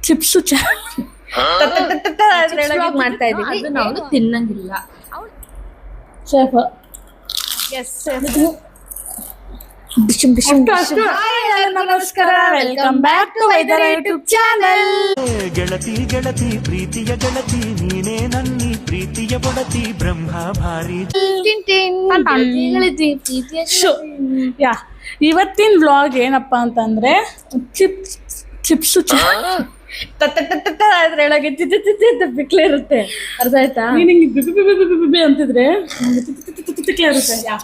Chips ಮಾಡ್ತಾ ಇದೀವಿ. ಅದನ್ನ ಅವಳು ತಿನ್ನಂಗಿಲ್ಲ. ಶೇಫ್ ನಮಸ್ಕಾರ, ವೆಲ್ಕಮ್ ಬ್ಯಾಕ್ ಟು ವೈದರ ಯೂಟ್ಯೂಬ್ ಚಾನೆಲ್. ಗೆಳತಿ ಗೆಳತಿ ಪ್ರೀತಿಯ ಗೆಳತಿ ನೀನೇ ನನ್ನಿ ಪ್ರೀತಿಯ ಬೊಡತಿ ಬ್ರಹ್ಮ ಭಾರಿ. ಇವತ್ತಿನ ವ್ಲಾಗ್ ಏನಪ್ಪಾ ಅಂತಂದ್ರೆ ಚಿಪ್ಸು ಅದ್ರೊಳಗೆ ಬಿಕ್ಲೆ ಇರುತ್ತೆ. ಅರ್ಥ ಆಯ್ತಾ? ಬಿಬಿ ಅಂತಿದ್ರೆ ಇರುತ್ತೆ.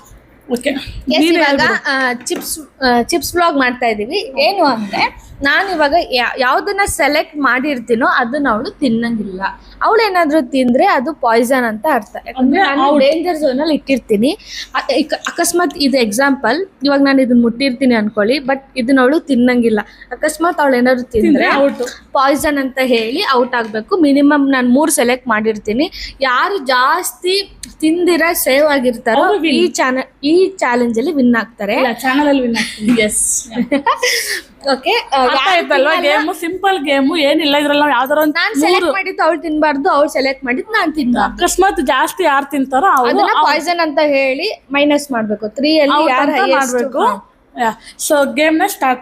ಓಕೆ, ಇವಾಗ ಚಿಪ್ಸ್ ವ್ಲಾಗ್ ಮಾಡ್ತಾ ಇದೀವಿ. ಏನು ಅಂದ್ರೆ ನಾನು ಇವಾಗ ಯಾವ್ದನ್ನ ಸೆಲೆಕ್ಟ್ ಮಾಡಿರ್ತೀನೋ ಅದನ್ನ ಅವಳು ತಿನ್ನಂಗಿಲ್ಲ. ಅವಳು ಏನಾದ್ರು ತಿಂದ್ರೆ ಅದು ಪಾಯ್ಸನ್ ಅಂತ ಅರ್ಥ. ಯಾಕಂದ್ರೆ ನಾನು ಡೇಂಜರ್ ಝೋನ್ ಅಲ್ಲಿ ಇಟ್ಟಿರ್ತೀನಿ. ಅಕಸ್ಮಾತ್ ಇದು ಎಕ್ಸಾಂಪಲ್, ಇವಾಗ ನಾನು ಇದನ್ನ ಮುಟ್ಟಿರ್ತೀನಿ ಅನ್ಕೊಳ್ಳಿ, ಬಟ್ ಇದನ್ನ ಅವಳು ತಿನ್ನಂಗಿಲ್ಲ. ಅಕಸ್ಮಾತ್ ಅವಳು ಏನಾದ್ರು ತಿಂದ್ರೆ ಪಾಯ್ಸನ್ ಅಂತ ಹೇಳಿ ಔಟ್ ಆಗ್ಬೇಕು. ಮಿನಿಮಮ್ ನಾನು 3 ಸೆಲೆಕ್ಟ್ ಮಾಡಿರ್ತೀನಿ. ಯಾರು ಜಾಸ್ತಿ ತಿಂದಿರ ಸೇವ್ ಆಗಿರ್ತಾರೋ ಈ ಚಾಲೆಂಜ್ ಅಲ್ಲಿ ವಿನ್ ಆಗ್ತಾರೆ. ಚಾನಲ್ ಅಲ್ಲಿ ವಿನ್ ಆಗ್ತೀನಿ. ಎಸ್. ಓಕೆ, ಆಯ್ತಲ್ವಾ? ಗೇಮು ಸಿಂಪಲ್ ಗೇಮು, ಏನಿಲ್ಲ ಇದ್ರಲ್ಲಿ. ನಾವು ಯಾವ್ದಾರ ನಾನ್ ಸೆಲೆಕ್ಟ್ ಮಾಡಿದ್ದು ಅವಳು ತಿನ್ಬಾರ್ದು, ಅವಳು ಸೆಲೆಕ್ಟ್ ಮಾಡಿದ್ದು ನಾನು ತಿನ್ಬಾರ್ದು. ಅಕಸ್ಮಾತ್ ಜಾಸ್ತಿ ಯಾರು ತಿಂತಾರೋ ಅದನ್ನ ಪಾಯ್ಸನ್ ಅಂತ ಹೇಳಿ ಮೈನಸ್ ಮಾಡ್ಬೇಕು. 3 ಅಲ್ಲಿ ಯಾರು ಮಾಡ್ಬೇಕು. ಸೊ ಗೇಮ್ ನ ಸ್ಟಾರ್ಟ್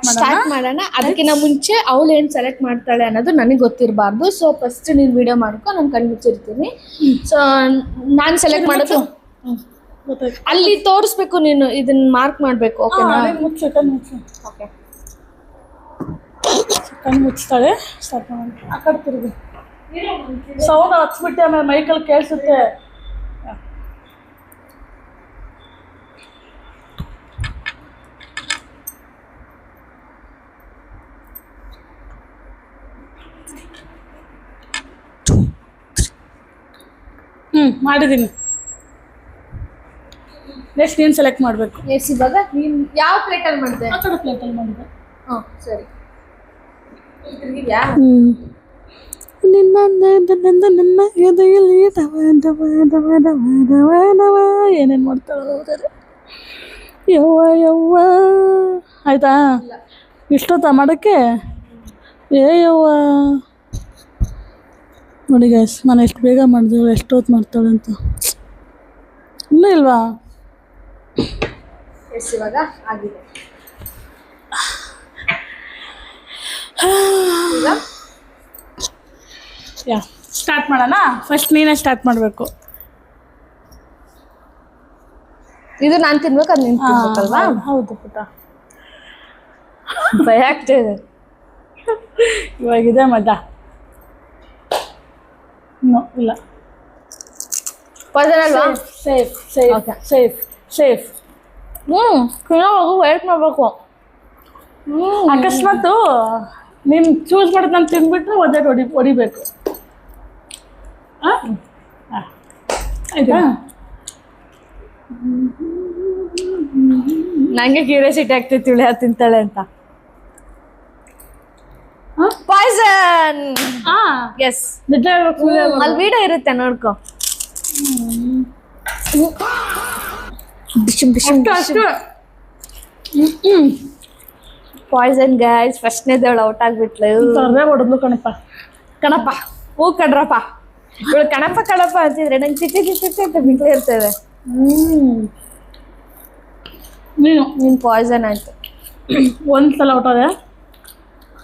ಮಾಡೋಣ. ಅದಕ್ಕಿಂತ ಮುಂಚೆ ಅವಳು ಏನ್ ಸೆಲೆಕ್ಟ್ ಮಾಡ್ತಾಳೆ ಅನ್ನೋದು ನನಗೆ ಗೊತ್ತಿರಬಾರ್ದು. ಸೊ ಫಸ್ಟ್ ನೀನ್ ವಿಡಿಯೋ ಮಾಡ್ಕೊ, ನಾನು ಕಣ್ಮುಚ್ಚಿರ್ತೀನಿ. ಸೊ ನಾನ್ ಸೆಲೆಕ್ಟ್ ಮಾಡೋದು ಅಲ್ಲಿ ತೋರಿಸ್ಬೇಕು. ನೀನು ಇದನ್ನ ಮಾರ್ಕ್ ಮಾಡ್ಬೇಕು. ಓಕೆನಾ? ಓಕೆ, ಕಣ್ಣು ಮುಚ್ತಾಳೆ. ಸ್ಟಾರ್ಟ್ ಮಾಡಿ. ಆ ಕಡೆ ತಿರುಗಿ. ಸೌಂಡ್ ಹಚ್ಬಿಟ್ಟೆ, ಆಮೇಲೆ ಮೈಕಲ್ಲಿ ಕೇಳಿಸುತ್ತೆ. ಮಾಡಿದ್ದೀನಿ. ನೆಕ್ಸ್ಟ್ ನೀನು ಸೆಲೆಕ್ಟ್ ಮಾಡಬೇಕು. ಎಸ್, ಇವಾಗ ನೀನು ಯಾವ ಪ್ಲೇಟಲ್ಲಿ ಮಾಡಿದೆ? ಆ ಕಡೆ ಪ್ಲೇಟಲ್ಲಿ ಮಾಡಿದೆ. ಹಾಂ, ಸರಿ. ನನ್ನ ಎದೆಯಲ್ಲಿ ಏನೇನು ಮಾಡ್ತಾಳೆ. ಯವ್ವ ಆಯ್ತಾ? ಇಷ್ಟೊತ್ತ ಮಾಡೋಕ್ಕೆ? ಯವ್ವ ನೋಡಿ ಗೈಸ್, ನಾನು ಎಷ್ಟು ಬೇಗ ಮಾಡಿದೆ, ಎಷ್ಟೊತ್ತು ಮಾಡ್ತಾಳೆ ಅಂತ. ಇಲ್ವಾ? ಎಸ್, ಇವಾಗ ಆಗಿದೆ. ಸ್ಟಾರ್ಟ್ ಮಾಡೋಣ. ಫಸ್ಟ್ ನೀನೇ ಸ್ಟಾರ್ಟ್ ಮಾಡಬೇಕು. ಇದು ನಾನು ತಿನ್ಬೇಕು, ಅದು ನೀನು ತಿನ್ಬೇಕಲ್ವಾ? ಹೌದು ಪುಟ್ಟ. ಭಯ ಆಗ್ತಿದೆ. ಇವಾಗಿದೆ ಮಜಾ. ಇಲ್ಲ, ಪಾಯ್ಸನ್ ಅಲ್ವಾ? Safe safe safe safe. ತಿನ್ನೋವಾಗ ವೇಟ್ ಮಾಡಬೇಕು. ಅಕಸ್ಮಾತು ನೀನು ಚೂಸ್ ಮಾಡೋದು ನಾನು ತಿಂದ್ಬಿಟ್ರೆ ಹೊಡಿಬೇಕು. ಆಯ್ತಾ? ನಂಗೆ ಕ್ಯೂರಿಯಾಸಿಟಿ ಆಗ್ತೈತಿ ಇವಳು ಯಾರು ತಿಂತಾಳೆ ಅಂತ. ಪಾಯ್ಸನ್. ಎಸ್, ಅಲ್ಲಿ ವಿಡಿಯೋ ಇರುತ್ತೆ, ನೋಡ್ಕೊ. Poison guys. ಫಸ್ಟ್ನೇದವಳು ಔಟ್ ಆಗ್ಬಿಟ್ಲು. ಹೊಡೆದ್ಲು ಕಣಪ್ಪ. ಹೂ ಕಡ್ರಪ್ಪ. ಇವಳು ಕಣಪ್ಪ ಅಂತಿದ್ರೆ ನಂಗೆ ಚಿಟ್ಟಿ ಅಂತ ಬಿಡ್ಲೇ ಇರ್ತೇವೆ. ನೀನು ಪಾಯ್ಸನ್ ಆಯ್ತು. ಒಂದ್ಸಲ ಔಟ್ ಆದೆ,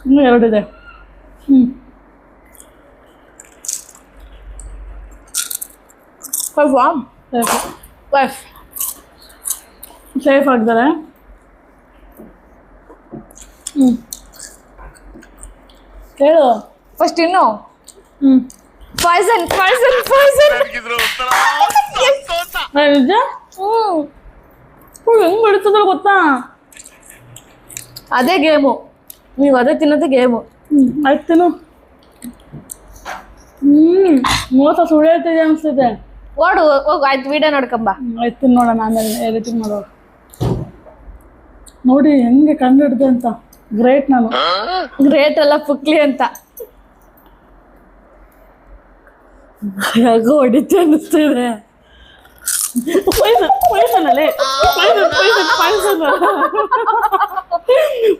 ಇನ್ನೂ 2 ಇದೆ. ಸೇಫ್ ಆಗಿದ್ದಾರೆ. ಹೇಳು ಫಸ್ಟ್ ಇನ್ನು. ಪಾಯ್ಸನ್. ಹೆಂಗ್ ಬಿಡ್ತದ ಗೊತ್ತಾ? ಅದೇ ಗೇಮು, ನೀವು ಅದೇ ತಿನ್ನೋದೇ ಗೇಮು. ಆಯ್ತು. ಮೋಸ ಸುಳಿಯುತ್ತಿದೆ ಅನ್ಸ್ತಿದೆ. ಓಡು ಹೋಗು. ಆಯ್ತು, ವಿಡಿಯೋ ನೋಡ್ಕೊಂಬ. ಆಯ್ತು, ನೋಡೋಣ ಆಮೇಲೆ ಎಡಿಟಿಂಗ್ ಮಾಡೋ. ನೋಡಿ ಹೆಂಗೆ ಕಂಡು ಹಿಡ್ದೆ ಅಂತ. ಗ್ರೇಟ್. ನಾನು ಗ್ರೇಟ್ ಅಲ್ಲ, ಪುಕ್ಲಿ ಅಂತ. ಹೊಡಿತೆ ಅನ್ನಿಸ್ತಿದೆ.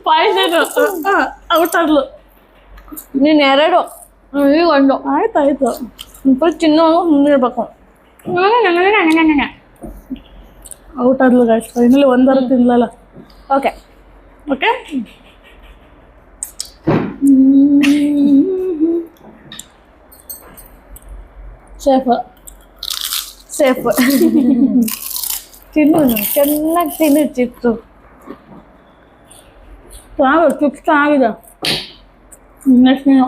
ಪಾಯ್ಸನ್ ಔಟ್ ಆಗ್ಲು. ನೀನು 2 ಈಗ 1 ಆಯ್ತಾಯ್ತು. ಫುಲ್ ತಿನ್ನೋವಾಗ ಮುಂದಿರ್ಬೇಕು. ಔಟ್ ಆದ್ಲು ಗಾಯ್ಸ್, ಫೈನಲಿ ಒಂದರ ತಿನ್ಲಲ್ಲ. Okay okay, safe safe. ತಿನ್ನು ಚೆನ್ನಾಗಿ ತಿನ್ನು ಚಿಪ್ಸು. ಚೆನ್ನಾಗಿದೆ, ಚಿಪ್ಸ್ ಚೆನ್ನಾಗಿದೆ. ನೆಕ್ಸ್ಟ್ ನೀನು.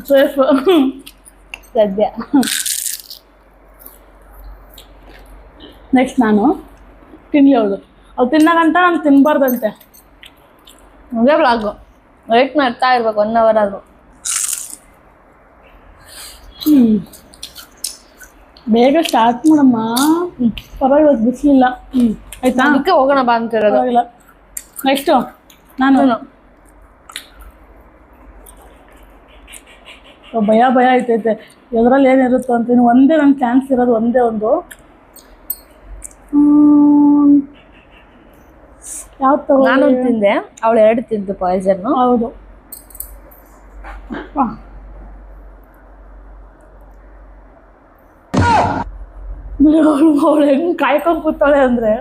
ಸೇಫ್ ಸದ್ಯ. ನೆಕ್ಸ್ಟ್ ನಾನು ತಿನ್ಲಿ ಅವಳು. ಅವ್ಳು ತಿನ್ನಗಂಟ ನಾನು ತಿನ್ಬಾರ್ದಂತೆ. ಅದೇ ಬ್ಲಾಗು ವೆಯ್ಟ್ ಮಾಡ್ತಾ ಇರ್ಬೇಕು 1 hour ಆದರೂ. ಬೇಗ ಸ್ಟಾರ್ಟ್ ಮಾಡಮ್ಮ. ಪರವಾಗಿಲ್ಲ, ಬಿಸಿಲಿಲ್ಲ. ಆಯ್ತಾ, ಅದಕ್ಕೆ ಹೋಗೋಣ ಬಾ ಅಂತಿರೋದು. ಪರವಾಗಿಲ್ಲ. ನೆಕ್ಸ್ಟು ನಾನು. ಭಯ ಐತೈತೆ ಎದ್ರಲ್ಲಿ ಏನಿರುತ್ತೋ ಅಂತ. ಇನ್ನು ಒಂದೇ ನನ್ನ ಚಾನ್ಸ್ ಇರೋದು, ಒಂದೇ ಒಂದು. ಯಾವ್ದು ತಗೋ? ನಾನು ತಿಂದೆ, ಅವಳು 2 ತಿಂದು ಪಾಯ್ಸನ್. ಹೌದು. ಅವಳು ಹೆಂಗ್ ಕಾಯ್ಕೊಂಡು ಕೂತಾಳೆ ಅಂದ್ರೆ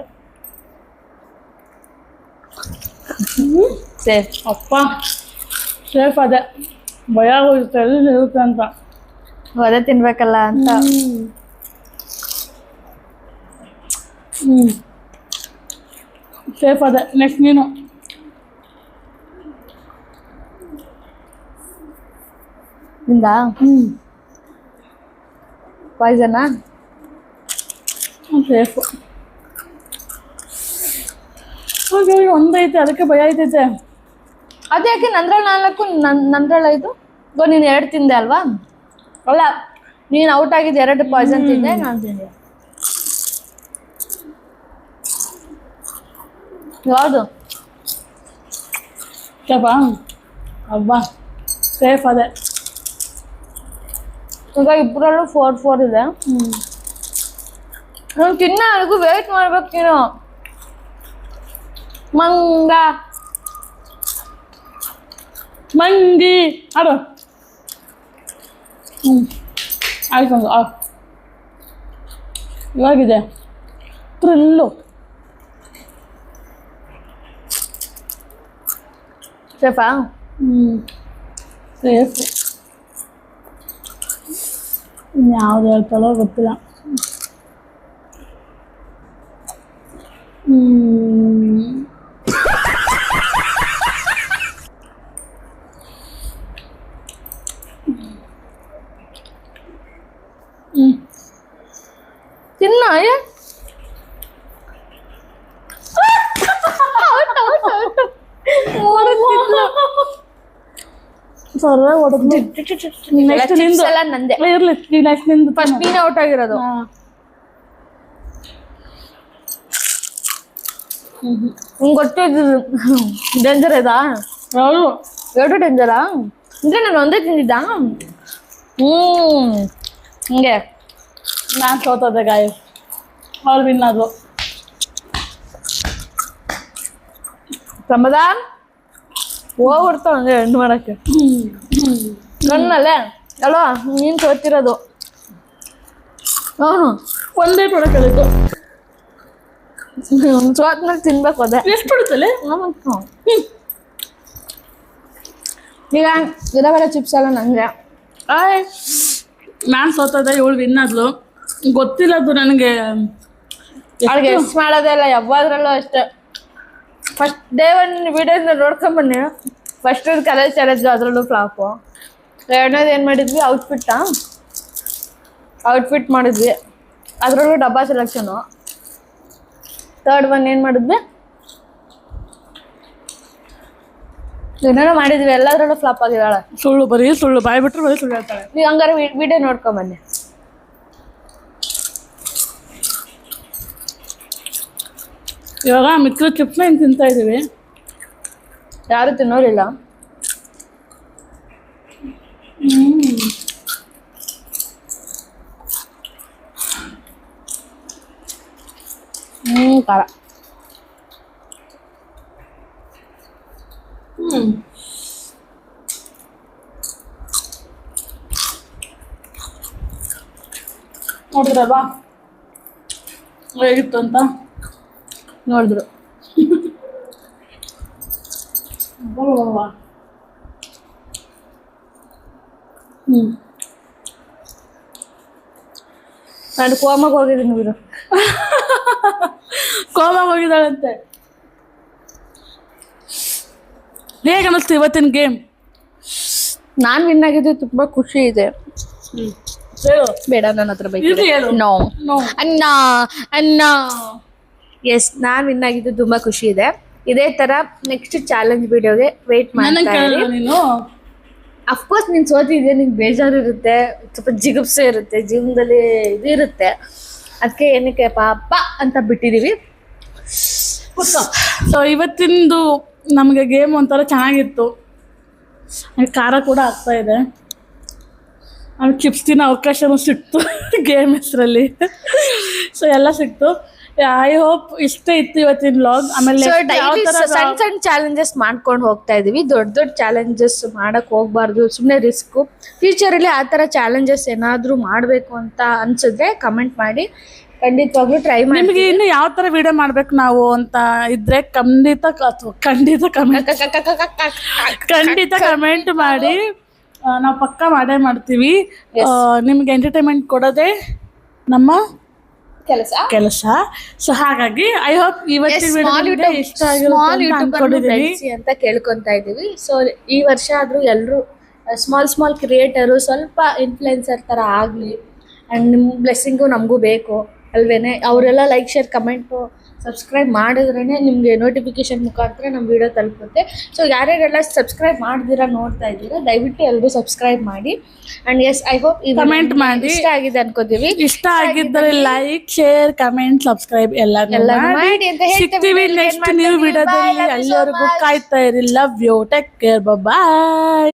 ಸೇಫ್. ಅಪ್ಪ ಸೇಫ್. ಅದೇ ಭಯ ಆಗೋಗುತ್ತೆ ಎಲ್ಲಿ ಇರುತ್ತೆ ಅಂತ. ಅದೇ ತಿನ್ಬೇಕಲ್ಲ ಅಂತ. ಸೇಫ್ ಅದೇ. ನೆಕ್ಸ್ಟ್ ನೀನು. ನಿಂದ ಪಾಯ್ಸನಾ? ಸೇಫು. ಒಂದೈತೆ, ಅದಕ್ಕೆ ಭಯ ಐತೈತೆ. ಅದ್ಯಾಕೆ ನಂದ್ರಲ್ಲಿ 4 ನಂದ್ರಲ್ಲಿ 5? ನೀನು 2 ತಿಂದೆ ಅಲ್ವಾ? ಅಲ್ಲ, ನೀನು ಔಟ್ ಆಗಿದ್ದು 2 ಪಾಯ್ಸನ್ ತಿಂದೆ, ನಾನು ತಿಂದೆ. ಯಾವುದು ಸೇಫಾ? ಅಬ್ಬಾ ಸೇಫ್ ಅದೇ. ಈಗ ಇಬ್ಬರಲ್ಲೂ 4 ಇದೆ. ನಾನು ತಿನ್ನೋವರೆಗೂ ವೇಟ್ ಮಾಡ್ಬೇಕು ನೀನು. ಮಂಗಿ ಆಡು. ಆಯ್ತು, ಇವಾಗಿದೆ ಥ್ರಿಲ್ಲು. ಸೇಫಾ? ಸೇಫು. ಇನ್ಯಾವ್ದು ಹೇಳ್ತಾಳೋ ಗೊತ್ತಿಲ್ಲ. ತಿನ್ನ. ಸರ ಹೊಡೆದು. ನೆಕ್ಸ್ಟ್ ನಿಂದು. ನಂದೆ ಇರ್ಲಿ, ನೆಕ್ಸ್ಟ್ ನಿಂದು. ಫಸ್ಟ್ ನೀನು ಔಟ್ ಆಗಿರೋದು. ನಿಂಗೆ ಗೊತ್ತಿದ್ದು ಡೇಂಜರ್ ಇದಾ? ಹೌದು, 2 ಡೇಂಜರಾ? ಅಂದರೆ ನಾನು ಒಂದೇ ತಿಂದಿದ್ದ. ಹಿಂಗೆ ನಾನು ಸೋತದೆ ಗಾಯ. ಅವ್ರು ವಿನ್ ಆದ್ರು. ಸಮಾಧಾನ ಹೋಗ್ಬಿಡ್ತಾವ ಅಂದರೆ ಎಂಡ್ ಮಾಡೋಕ್ಕೆ. ಕಣ್ಣಲ್ಲೇ ಅಲ್ವಾ ನೀನು ಸೋತಿರೋದು. ಅವನು ಒಂದೇ ಪ್ರಾಡಕ್ಟ್ ಹೇಳಿದ್ದು. ಸೋತ್ಮೇಲೆ ತಿನ್ಬೇಕು. ಅದೇ ಎಷ್ಟು ಬಿಡುತ್ತಲ್ಲ. ಈಗ ಬೇರೆ ಚಿಪ್ಸ್ ಎಲ್ಲ ನನಗೆ. ನಾನು ಸೋತದೆ, ಇವಳು ವಿನ್ ಆದ್ಲು. ಗೊತ್ತಿಲ್ಲದು ನನಗೆ. ಅವ್ಳಿಗೆ ಎಷ್ಟು ಮಾಡೋದೇ ಇಲ್ಲ ಯಾವಾದ್ರಲ್ಲೂ ಅಷ್ಟೇ. ಫಸ್ಟ್ ಡೇ 1 ವಿಡಿಯೋನ ನೋಡ್ಕೊಂಬನ್ನಿ. ಫಸ್ಟ್ ಕಲರ್ ಚಾಲೆಂಜು, ಅದರಲ್ಲೂ ಫ್ಲಾಪು. 2ನೇದು ಏನು ಮಾಡಿದ್ವಿ, ಔಟ್ಫಿಟ್ ಮಾಡಿದ್ವಿ, ಅದರಲ್ಲೂ ಡಬ್ಬಾ ಸೆಲೆಕ್ಷನು. 3rd ಒನ್ ಏನು ಮಾಡಿದ್ವಿ, ಏನೇನೋ ಮಾಡಿದ್ವಿ, ಎಲ್ಲದರಲ್ಲೂ ಫ್ಲಾಪ್ ಆಗಿದ್ದಾಳೆ. ಸುಳ್ಳು, ಬರೀ ಸುಳ್ಳು, ಬಾಯ್ ಬಿಟ್ರೆ ಬರೀ ಸುಳ್ಳು ಹೇಳ್ತಾಳೆ. ನೀವು ಹಂಗಾರೆ ವಿಡಿಯೋ ನೋಡ್ಕೊಂಬನ್ನಿ. ಇವಾಗ ಮಿಕ್ಕಿರೋ ಚಿಪ್ಸ್ನ ಹಿಂಗೆ ತಿಂತಾ ಇದ್ದೀವಿ. ಯಾರು ತಿನ್ನೋರಿಲ್ಲ. ಖಾರ. ನೋಡಿದ್ರಲ್ವಾ ಹೇಗಿತ್ತು ಅಂತ? ನೋಡಿದ್ರು. ನಾನು ಕೋಮಾಗ ಹೋಗಿದ್ದೀನಿ ಬಿಡು. ಕೋಮಾಗ ಹೋಗಿದ್ದಾಳಂತೆ. ಹೇಗೆ ಅನ್ನಿಸ್ತು ಇವತ್ತಿನ ಗೇಮ್? ನಾನು ವಿನ್ ಆಗಿದ್ದು ತುಂಬಾ ಖುಷಿ ಇದೆ. ಹೇಳು. ಬೇಡ, ನನ್ನ ಹತ್ರ ಬೈಕ್ ಇದು ಹೇಳು. No No. ಅನ್ನ ಎಸ್, ನಾನು ವಿನ್ ಆಗಿದ್ದು ತುಂಬಾ ಖುಷಿ ಇದೆ. ಇದೇ ತರ ನೆಕ್ಸ್ಟ್ ಚಾಲೆಂಜ್ ವಿಡಿಯೋಗೆ ವೇಟ್ ನನಗೆ ಮಾಡ್ತಾ ಇರಿ. ಕೇಳಲ್ಲ ನೀನು. ಅಫ್ಕೋರ್ಸ್ ನೀನು ಸೋತಿದ್ಯಾ, ನಿಂಗೆ ಬೇಜಾರು ಇರುತ್ತೆ, ಸ್ವಲ್ಪ ಜಿಗುಪ್ಸೆ ಇರುತ್ತೆ, ಜೀವನದಲ್ಲಿ ಇದು ಇರುತ್ತೆ. ಅದಕ್ಕೆ ಏನಕ್ಕೆ ಪಾಪ ಅಂತ ಬಿಟ್ಟಿದೀವಿ. ಸೊ ಇವತ್ತಿಂದು ನಮಗೆ ಗೇಮ್ ಒಂಥರ ಚೆನ್ನಾಗಿತ್ತು. ಖಾರ ಕೂಡ ಆಗ್ತಾ ಇದೆ. ಆಮೇಲೆ ಚಿಪ್ಸ್ ತಿನ್ನೋ ಅವಕಾಶನೂ ಸಿಕ್ತು ಗೇಮ್ ಹೆಸರಲ್ಲಿ. ಸೊ ಎಲ್ಲ ಸಿಕ್ತು. ಐ ಹೋಪ್ ಇಷ್ಟೇ ಇತ್ತು ಇವತ್ತಿನ ವ್ಲಾಗ್. ಆಮೇಲೆ ಸೊ ಡೈಲಿ ಸಣ್ಣ ಸಣ್ಣ ಚಾಲೆಂಜಸ್ ಮಾಡ್ಕೊಂಡು ಹೋಗ್ತಾ ಇದೀವಿ. ದೊಡ್ಡ ದೊಡ್ಡ ಚಾಲೆಂಜಸ್ ಮಾಡಕ್ ಹೋಗ್ಬಾರ್ದು, ಸುಮ್ಮನೆ ರಿಸ್ಕು. ಫ್ಯೂಚರಲ್ಲಿ ಆ ಥರ ಚಾಲೆಂಜಸ್ ಏನಾದರೂ ಮಾಡಬೇಕು ಅಂತ ಅನ್ಸಿದ್ರೆ ಕಮೆಂಟ್ ಮಾಡಿ, ಖಂಡಿತವಾಗ್ಲೂ ಟ್ರೈ ಮಾಡಿ. ನಿಮಗೆ ಇನ್ನು ಯಾವ ಥರ ವಿಡಿಯೋ ಮಾಡ್ಬೇಕು ನಾವು ಅಂತ ಇದ್ರೆ ಖಂಡಿತ ಕಮೆಂಟ್ ಮಾಡಿ. ನಾವು ಪಕ್ಕ ಮಾಡೇ ಮಾಡ್ತೀವಿ. ನಿಮ್ಗೆ ಎಂಟರ್ಟೈನ್ಮೆಂಟ್ ಕೊಡೋದೇ ನಮ್ಮ ಕೆಲಸ. ಸೊ ಹಾಗಾಗಿ ಐ ಹೋಪ್ ಇವತ್ತಿನ ವಿಡಿಯೋ ಇಷ್ಟ ಆಗಿರುತ್ತೆ ಅಂತ ಕೇಳ್ಕೊಂತಾ ಇದೀವಿ. ಸೊ ಈ ವರ್ಷ ಆದ್ರೂ ಎಲ್ಲರೂ ಸ್ಮಾಲ್ ಕ್ರಿಯೇಟರು ಸ್ವಲ್ಪ ಇನ್ಫ್ಲುಯೆನ್ಸರ್ ತರ ಆಗ್ಲಿ. ಅಂಡ್ ನಿಮ್ಮ ಬ್ಲೆಸ್ಸಿಂಗು ನಮಗೂ ಬೇಕು ಅಲ್ವೇನೆ. ಅವರೆಲ್ಲ ಲೈಕ್, ಶೇರ್, ಕಮೆಂಟು, ಸಬ್ಸ್ಕ್ರೈಬ್ ಮಾಡಿದ್ರೇ ನಿಮಗೆ ನೋಟಿಫಿಕೇಶನ್ ಮುಖಾಂತರ ನಮ್ಮ ವಿಡಿಯೋ ತಲುಪುತ್ತೆ. ಸೊ ಯಾರ್ಯಾರೆಲ್ಲ ಸಬ್ಸ್ಕ್ರೈಬ್ ಮಾಡ್ದಿರಾ ನೋಡ್ತಾ ಇದ್ದೀರಾ, ದಯವಿಟ್ಟು ಎಲ್ಲರೂ ಸಬ್ಸ್ಕ್ರೈಬ್ ಮಾಡಿ. ಅಂಡ್ ಎಸ್, ಐ ಹೋಪ್ ಈ ಕಮೆಂಟ್ ಮಾಡಿ ಇಷ್ಟ ಆಗಿದೆ ಅನ್ಕೋತೀವಿ. ಇಷ್ಟ ಆಗಿದ್ದರೆ ಲೈಕ್, ಶೇರ್, ಕಮೆಂಟ್, ಸಬ್ಸ್ಕ್ರೈಬ್ ಎಲ್ಲ ಮಾಡಿ ಅಂತ ಹೇಳ್ತೀವಿ. ಸಿಗ್ತೀವಿ ನೆಕ್ಸ್ಟ್ ನ್ಯೂ ವಿಡಿಯೋದಲ್ಲಿ. ಅಲ್ಲಿವರೆಗೂ ಕಾಯ್ತಾ ಇರಿ. Love you, take care, bye.